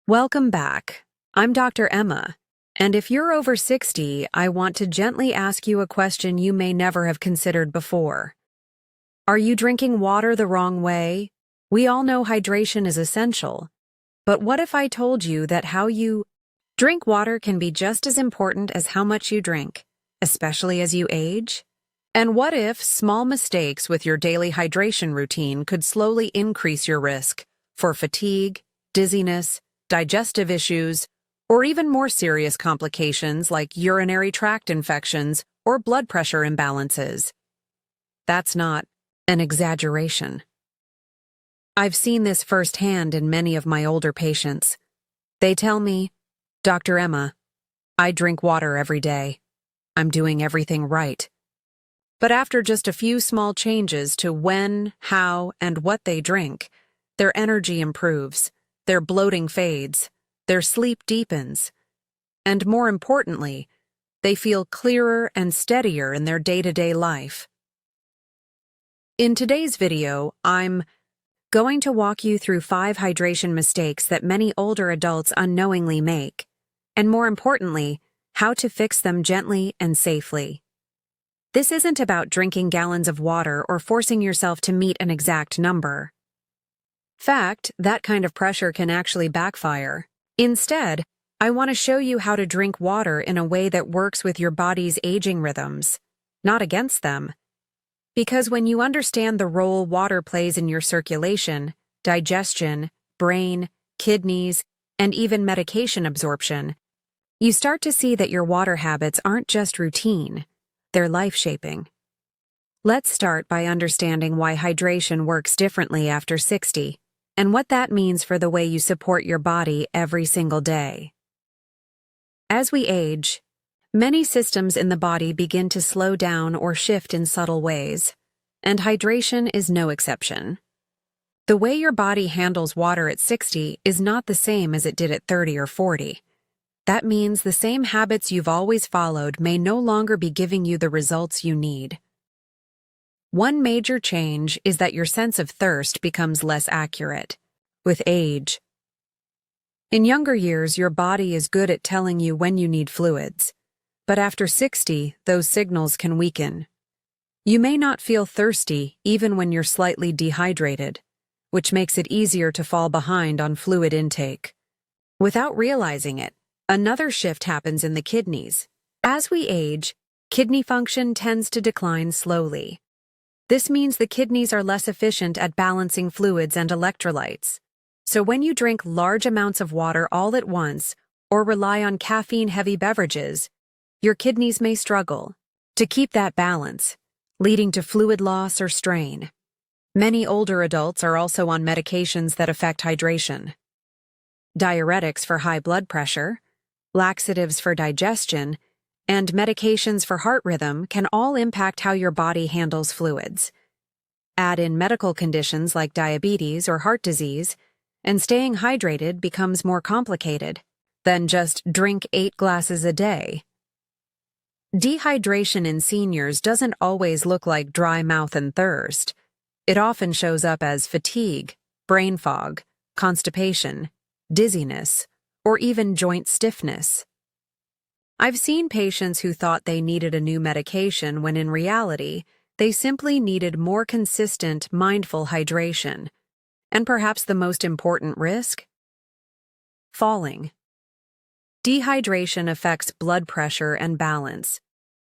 Welcome back. I'm Dr. Emma, and if you're over 60, I want to gently ask you a question you may never have considered before. Are you drinking water the wrong way? We all know hydration is essential, but what if I told you that how you drink water can be just as important as how much you drink, especially as you age? And what if small mistakes with your daily hydration routine could slowly increase your risk for fatigue, dizziness, digestive issues, or even more serious complications like urinary tract infections or blood pressure imbalances? That's not an exaggeration. I've seen this firsthand in many of my older patients. They tell me, "Dr. Emma, I drink water every day. I'm doing everything right." But after just a few small changes to when, how, and what they drink, their energy improves, their bloating fades, their sleep deepens, and more importantly, they feel clearer and steadier in their day-to-day life. In today's video, I'm going to walk you through 5 hydration mistakes that many older adults unknowingly make, and more importantly, how to fix them gently and safely. This isn't about drinking gallons of water or forcing yourself to meet an exact number. Fact, that kind of pressure can actually backfire. Instead, I want to show you how to drink water in a way that works with your body's aging rhythms, not against them. Because when you understand the role water plays in your circulation, digestion, brain, kidneys, and even medication absorption, you start to see that your water habits aren't just routine, they're life-shaping. Let's start by understanding why hydration works differently after 60, and what that means for the way you support your body every single day. As we age, many systems in the body begin to slow down or shift in subtle ways, and hydration is no exception. The way your body handles water at 60 is not the same as it did at 30 or 40. That means the same habits you've always followed may no longer be giving you the results you need. One major change is that your sense of thirst becomes less accurate with age. In younger years, your body is good at telling you when you need fluids, but after 60, those signals can weaken. You may not feel thirsty even when you're slightly dehydrated, which makes it easier to fall behind on fluid intake. Without realizing it, another shift happens in the kidneys. As we age, kidney function tends to decline slowly. This means the kidneys are less efficient at balancing fluids and electrolytes. So when you drink large amounts of water all at once or rely on caffeine-heavy beverages, your kidneys may struggle to keep that balance, leading to fluid loss or strain. Many older adults are also on medications that affect hydration. Diuretics for high blood pressure, laxatives for digestion, and medications for heart rhythm can all impact how your body handles fluids. Add in medical conditions like diabetes or heart disease, and staying hydrated becomes more complicated than just drink 8 glasses a day. Dehydration in seniors doesn't always look like dry mouth and thirst. It often shows up as fatigue, brain fog, constipation, dizziness, or even joint stiffness. I've seen patients who thought they needed a new medication when in reality, they simply needed more consistent, mindful hydration. And perhaps the most important risk? Falling. Dehydration affects blood pressure and balance.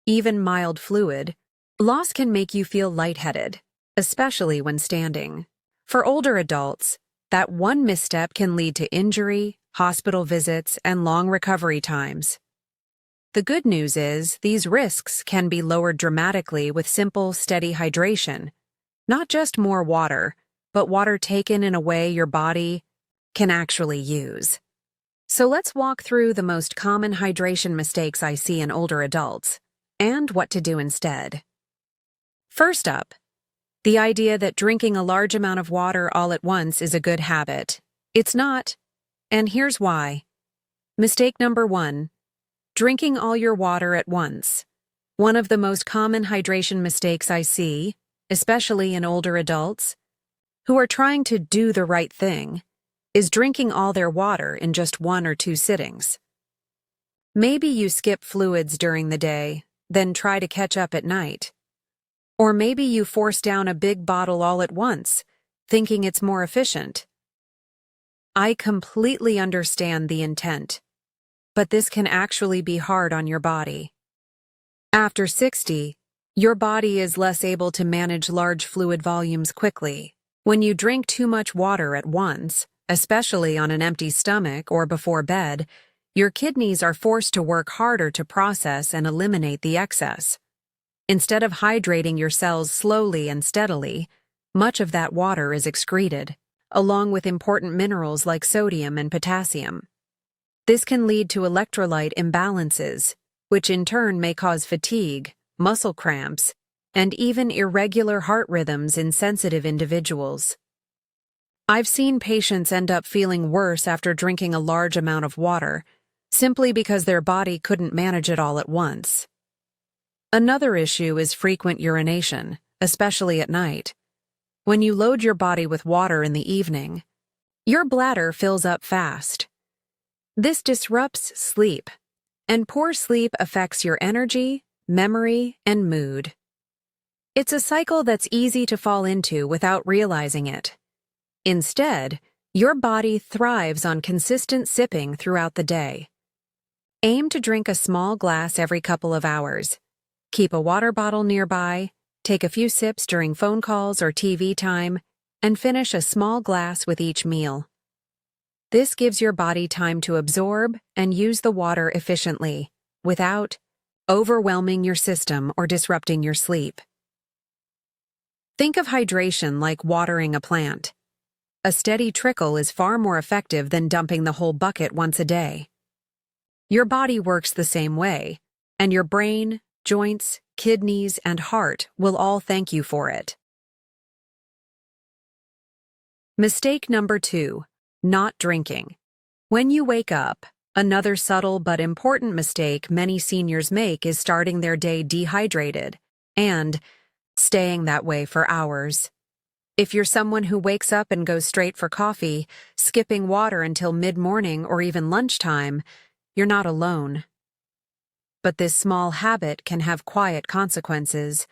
Even mild fluid loss can make you feel lightheaded, especially when standing. For older adults, that one misstep can lead to injury, hospital visits, and long recovery times. The good news is these risks can be lowered dramatically with simple, steady hydration. Not just more water, but water taken in a way your body can actually use. So let's walk through the most common hydration mistakes I see in older adults, and what to do instead. First up, the idea that drinking a large amount of water all at once is a good habit. It's not, and here's why. Mistake number 1. Drinking all your water at once. One of the most common hydration mistakes I see, especially in older adults, who are trying to do the right thing, is drinking all their water in just 1 or 2 sittings. Maybe you skip fluids during the day, then try to catch up at night. Or maybe you force down a big bottle all at once, thinking it's more efficient. I completely understand the intent, but this can actually be hard on your body. After 60, your body is less able to manage large fluid volumes quickly. When you drink too much water at once, especially on an empty stomach or before bed, your kidneys are forced to work harder to process and eliminate the excess. Instead of hydrating your cells slowly and steadily, much of that water is excreted, along with important minerals like sodium and potassium. This can lead to electrolyte imbalances, which in turn may cause fatigue, muscle cramps, and even irregular heart rhythms in sensitive individuals. I've seen patients end up feeling worse after drinking a large amount of water, simply because their body couldn't manage it all at once. Another issue is frequent urination, especially at night. When you load your body with water in the evening, your bladder fills up fast. This disrupts sleep, and poor sleep affects your energy, memory, and mood. It's a cycle that's easy to fall into without realizing it. Instead, your body thrives on consistent sipping throughout the day. Aim to drink a small glass every couple of hours. Keep a water bottle nearby, take a few sips during phone calls or TV time, and finish a small glass with each meal. This gives your body time to absorb and use the water efficiently, without overwhelming your system or disrupting your sleep. Think of hydration like watering a plant. A steady trickle is far more effective than dumping the whole bucket once a day. Your body works the same way, and your brain, joints, kidneys, and heart will all thank you for it. Mistake number 2, not drinking. When you wake up, another subtle but important mistake many seniors make is starting their day dehydrated and staying that way for hours. If you're someone who wakes up and goes straight for coffee, skipping water until mid-morning or even lunchtime, you're not alone. But this small habit can have quiet consequences.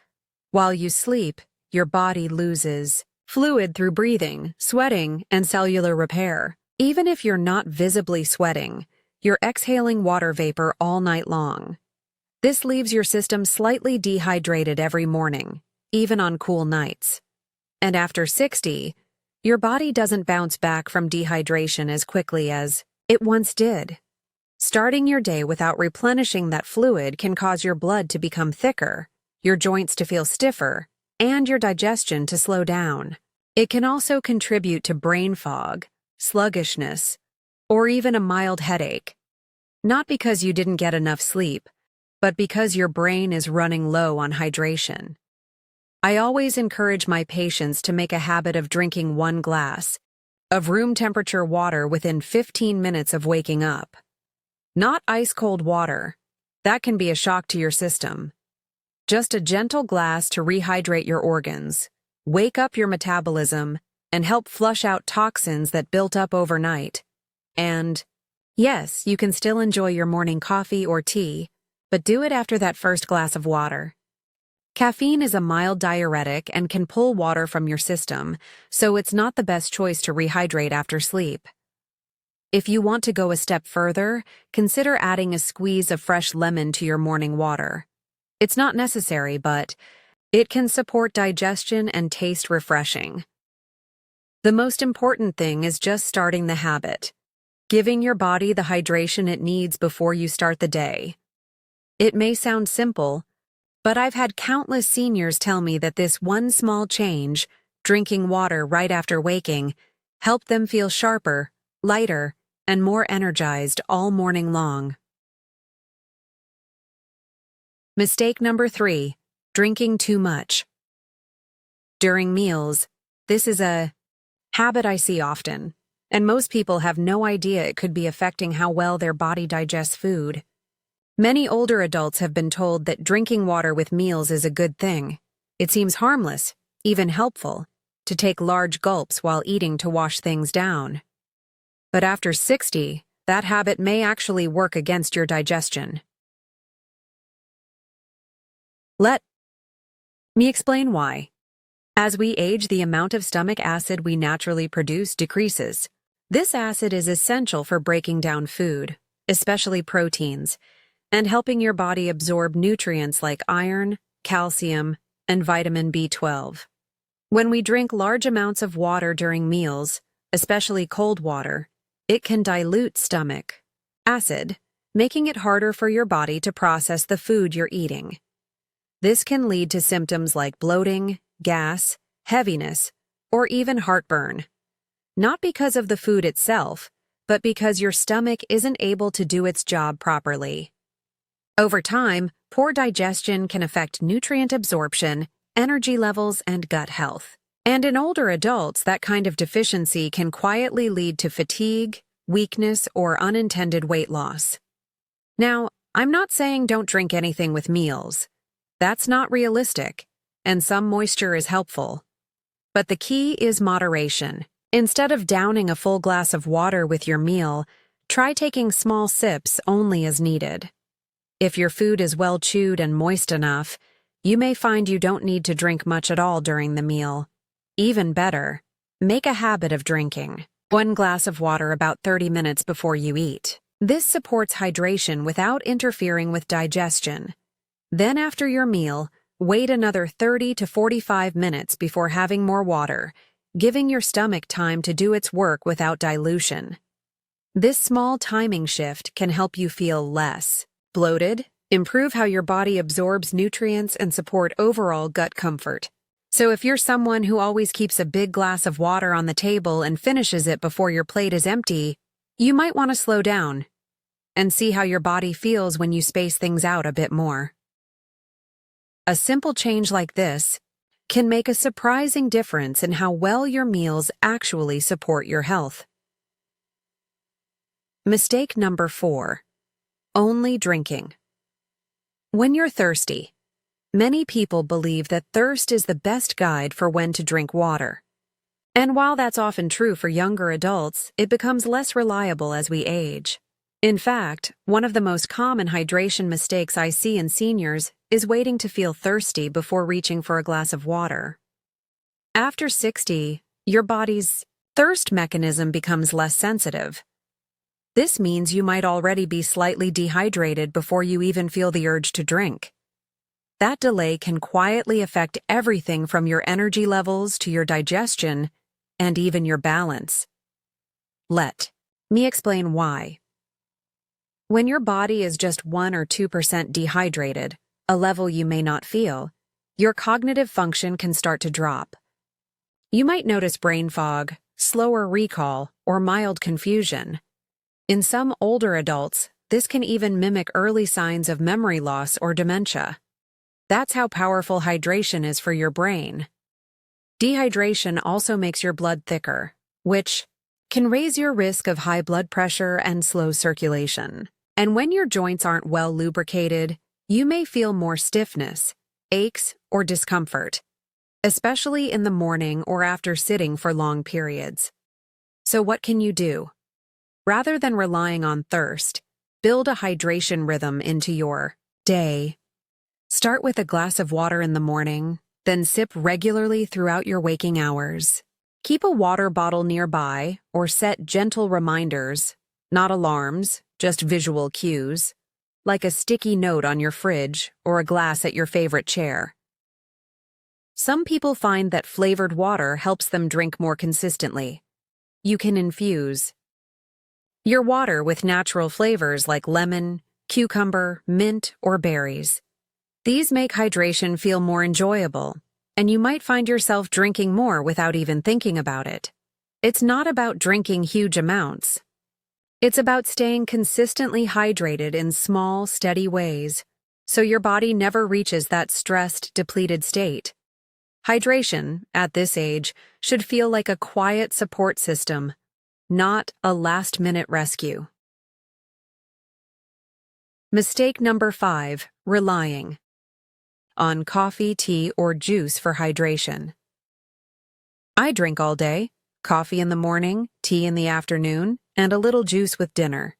While you sleep, your body loses fluid through breathing, sweating, and cellular repair. Even if you're not visibly sweating, you're exhaling water vapor all night long. This leaves your system slightly dehydrated every morning, even on cool nights. And after 60, your body doesn't bounce back from dehydration as quickly as it once did. Starting your day without replenishing that fluid can cause your blood to become thicker, your joints to feel stiffer, and your digestion to slow down. It can also contribute to brain fog, sluggishness, or even a mild headache. Not because you didn't get enough sleep, but because your brain is running low on hydration. I always encourage my patients to make a habit of drinking 1 glass of room temperature water within 15 minutes of waking up. Not ice-cold water. That can be a shock to your system. Just a gentle glass to rehydrate your organs, wake up your metabolism, and help flush out toxins that built up overnight. And, yes, you can still enjoy your morning coffee or tea, but do it after that first glass of water. Caffeine is a mild diuretic and can pull water from your system, so it's not the best choice to rehydrate after sleep. If you want to go a step further, consider adding a squeeze of fresh lemon to your morning water. It's not necessary, but it can support digestion and taste refreshing. The most important thing is just starting the habit, giving your body the hydration it needs before you start the day. It may sound simple, but I've had countless seniors tell me that this one small change, drinking water right after waking, helped them feel sharper, lighter, and more energized all morning long. Mistake number 3, drinking too much. During meals, this is a habit I see often, and most people have no idea it could be affecting how well their body digests food. Many older adults have been told that drinking water with meals is a good thing. It seems harmless, even helpful, to take large gulps while eating to wash things down. But after 60, that habit may actually work against your digestion. Let me explain why. As we age, the amount of stomach acid we naturally produce decreases. This acid is essential for breaking down food, especially proteins, and helping your body absorb nutrients like iron, calcium, and vitamin B12. When we drink large amounts of water during meals, especially cold water, it can dilute stomach acid, making it harder for your body to process the food you're eating. This can lead to symptoms like bloating, gas, heaviness, or even heartburn. Not because of the food itself, but because your stomach isn't able to do its job properly. Over time, poor digestion can affect nutrient absorption, energy levels, and gut health. And in older adults, that kind of deficiency can quietly lead to fatigue, weakness, or unintended weight loss. Now, I'm not saying don't drink anything with meals. That's not realistic, and some moisture is helpful. But the key is moderation. Instead of downing a full glass of water with your meal, try taking small sips only as needed. If your food is well chewed and moist enough, you may find you don't need to drink much at all during the meal. Even better, make a habit of drinking 1 glass of water about 30 minutes before you eat. This supports hydration without interfering with digestion. Then after your meal, wait another 30 to 45 minutes before having more water, giving your stomach time to do its work without dilution. This small timing shift can help you feel less bloated, improve how your body absorbs nutrients, and support overall gut comfort. So if you're someone who always keeps a big glass of water on the table and finishes it before your plate is empty, you might want to slow down and see how your body feels when you space things out a bit more. A simple change like this can make a surprising difference in how well your meals actually support your health. Mistake number 4. Only drinking. When you're thirsty, many people believe that thirst is the best guide for when to drink water. And while that's often true for younger adults, it becomes less reliable as we age. In fact, one of the most common hydration mistakes I see in seniors is waiting to feel thirsty before reaching for a glass of water. After 60, your body's thirst mechanism becomes less sensitive. This means you might already be slightly dehydrated before you even feel the urge to drink. That delay can quietly affect everything from your energy levels to your digestion and even your balance. Let me explain why. When your body is just 1 or 2% dehydrated, a level you may not feel, your cognitive function can start to drop. You might notice brain fog, slower recall, or mild confusion. In some older adults, this can even mimic early signs of memory loss or dementia. That's how powerful hydration is for your brain. Dehydration also makes your blood thicker, which can raise your risk of high blood pressure and slow circulation. And when your joints aren't well lubricated, you may feel more stiffness, aches, or discomfort, especially in the morning or after sitting for long periods. So what can you do? Rather than relying on thirst, build a hydration rhythm into your day. Start with a glass of water in the morning, then sip regularly throughout your waking hours. Keep a water bottle nearby or set gentle reminders, not alarms, just visual cues, like a sticky note on your fridge or a glass at your favorite chair. Some people find that flavored water helps them drink more consistently. You can infuse your water with natural flavors like lemon, cucumber, mint, or berries. These make hydration feel more enjoyable, and you might find yourself drinking more without even thinking about it. It's not about drinking huge amounts. It's about staying consistently hydrated in small, steady ways, so your body never reaches that stressed, depleted state. Hydration, at this age, should feel like a quiet support system, not a last-minute rescue. Mistake number 5, relying on coffee, tea, or juice for hydration. I drink all day. coffee in the morning, tea in the afternoon, and a little juice with dinner.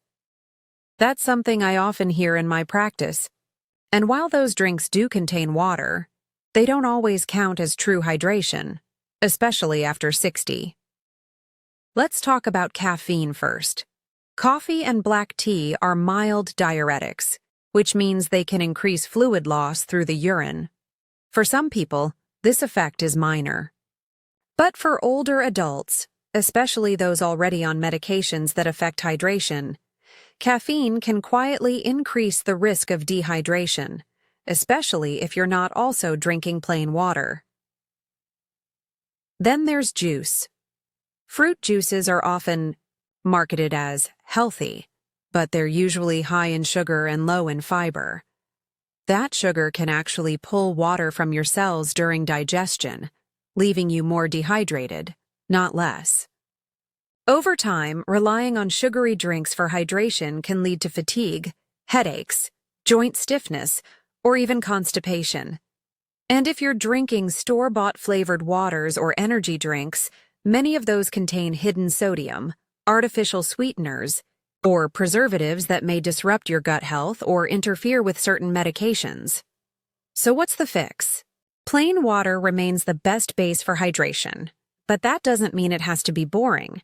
That's something I often hear in my practice. And while those drinks do contain water, they don't always count as true hydration, especially after 60. Let's talk about caffeine first. Coffee and black tea are mild diuretics, which means they can increase fluid loss through the urine. For some people, this effect is minor. But for older adults, especially those already on medications that affect hydration, caffeine can quietly increase the risk of dehydration, especially if you're not also drinking plain water. Then there's juice. Fruit juices are often marketed as healthy, but they're usually high in sugar and low in fiber. That sugar can actually pull water from your cells during digestion, leaving you more dehydrated, not less. Over time, relying on sugary drinks for hydration can lead to fatigue, headaches, joint stiffness, or even constipation. And if you're drinking store-bought flavored waters or energy drinks, many of those contain hidden sodium, artificial sweeteners, or preservatives that may disrupt your gut health or interfere with certain medications. So what's the fix? Plain water remains the best base for hydration, but that doesn't mean it has to be boring.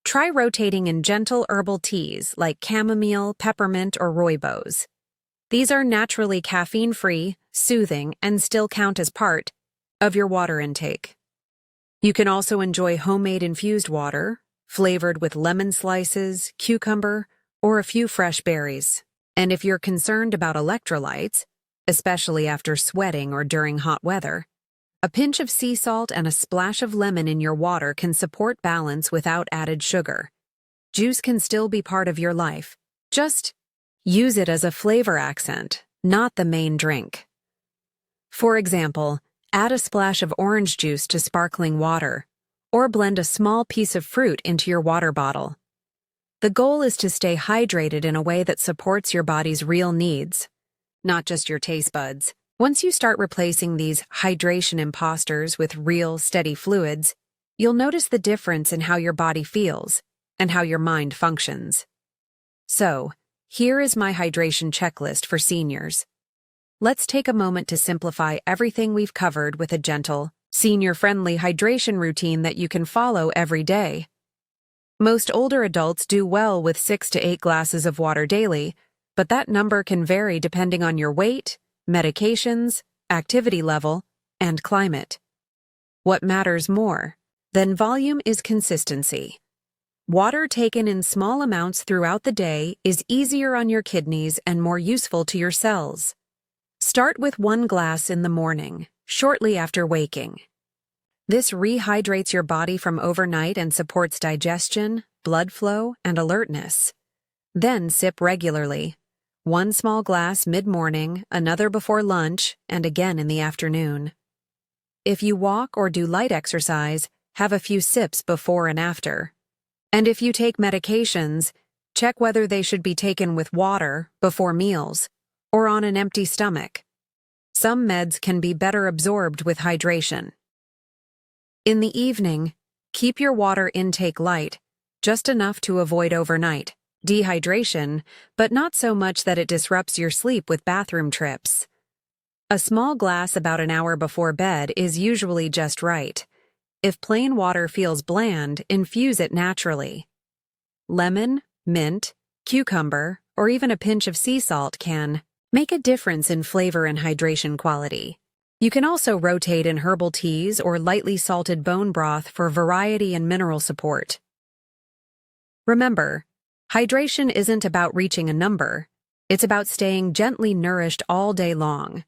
Try rotating in gentle herbal teas like chamomile, peppermint, or rooibos. These are naturally caffeine-free, soothing, and still count as part of your water intake. You can also enjoy homemade infused water, flavored with lemon slices, cucumber, or a few fresh berries. And if you're concerned about electrolytes, especially after sweating or during hot weather, a pinch of sea salt and a splash of lemon in your water can support balance without added sugar. Juice can still be part of your life. Just use it as a flavor accent, not the main drink. For example, add a splash of orange juice to sparkling water, or blend a small piece of fruit into your water bottle. The goal is to stay hydrated in a way that supports your body's real needs, not just your taste buds. Once you start replacing these hydration imposters with real, steady fluids, you'll notice the difference in how your body feels and how your mind functions. So, here is my hydration checklist for seniors. Let's take a moment to simplify everything we've covered with a gentle, senior-friendly hydration routine that you can follow every day. Most older adults do well with 6 to 8 glasses of water daily, but that number can vary depending on your weight, medications, activity level, and climate. What matters more than volume is consistency. Water taken in small amounts throughout the day is easier on your kidneys and more useful to your cells. Start with 1 glass in the morning, shortly after waking. This rehydrates your body from overnight and supports digestion, blood flow, and alertness. Then sip regularly. 1 small glass mid-morning, another before lunch, and again in the afternoon. If you walk or do light exercise, have a few sips before and after. And if you take medications, check whether they should be taken with water before meals or on an empty stomach. Some meds can be better absorbed with hydration. In the evening, keep your water intake light, just enough to avoid overnight dehydration, but not so much that it disrupts your sleep with bathroom trips. A small glass about an hour before bed is usually just right. If plain water feels bland, infuse it naturally. Lemon, mint, cucumber, or even a pinch of sea salt can make a difference in flavor and hydration quality. You can also rotate in herbal teas or lightly salted bone broth for variety and mineral support. Remember, hydration isn't about reaching a number, it's about staying gently nourished all day long,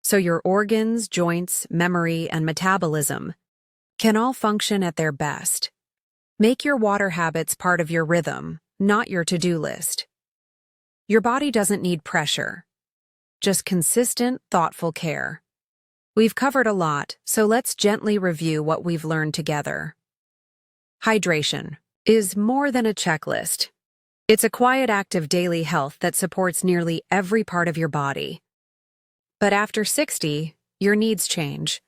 so your organs, joints, memory, and metabolism can all function at their best. Make your water habits part of your rhythm, not your to-do list. Your body doesn't need pressure, just consistent, thoughtful care. We've covered a lot, so let's gently review what we've learned together. Hydration is more than a checklist. It's a quiet act of daily health that supports nearly every part of your body. But after 60, your needs change.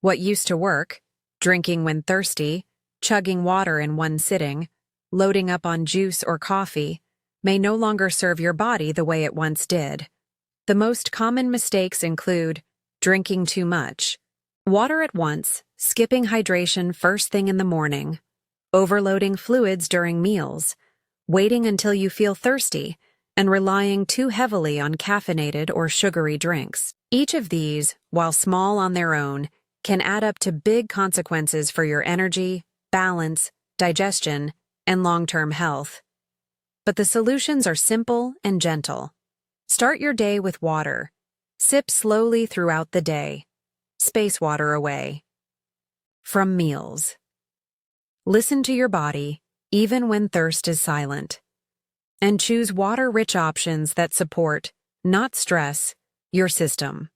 What used to work, drinking when thirsty, Chugging water in one sitting, loading up on juice or coffee, may no longer serve your body the way it once did. The most common mistakes include drinking too much, water at once, skipping hydration first thing in the morning, overloading fluids during meals, waiting until you feel thirsty, and relying too heavily on caffeinated or sugary drinks. Each of these, while small on their own, can add up to big consequences for your energy, balance, digestion, and long-term health. But the solutions are simple and gentle. Start your day with water. Sip slowly throughout the day. Space water away. From meals. Listen to your body, even when thirst is silent. And choose water-rich options that support, not stress, your system.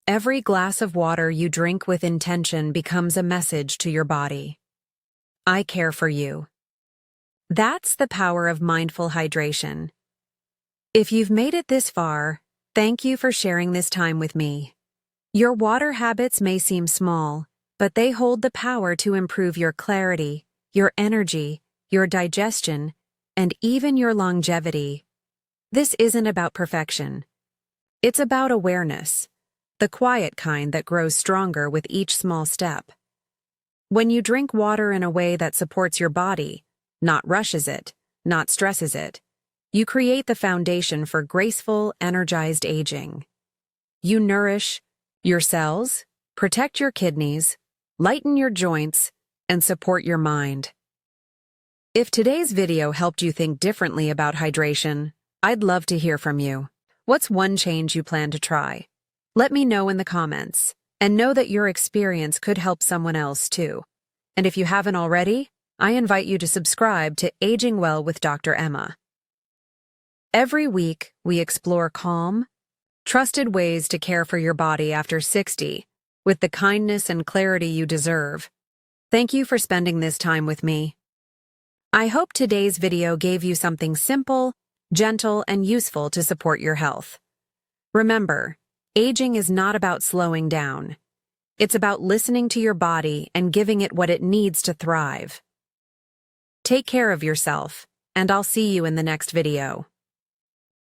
Every glass of water you drink with intention becomes a message to your body. I care for you. That's the power of mindful hydration. If you've made it this far, thank you for sharing this time with me. Your water habits may seem small, but they hold the power to improve your clarity, your energy, your digestion, and even your longevity. This isn't about perfection. It's about awareness, the quiet kind that grows stronger with each small step. When you drink water in a way that supports your body, not rushes it, not stresses it, you create the foundation for graceful, energized aging. You nourish your cells, protect your kidneys, lighten your joints, and support your mind. If today's video helped you think differently about hydration, I'd love to hear from you. What's one change you plan to try? Let me know in the comments, and know that your experience could help someone else too. And if you haven't already, I invite you to subscribe to Aging Well with Dr. Emma. Every week, we explore calm, trusted ways to care for your body after 60, with the kindness and clarity you deserve. Thank you for spending this time with me. I hope today's video gave you something simple, gentle, and useful to support your health. Remember, aging is not about slowing down. It's about listening to your body and giving it what it needs to thrive. Take care of yourself, and I'll see you in the next video.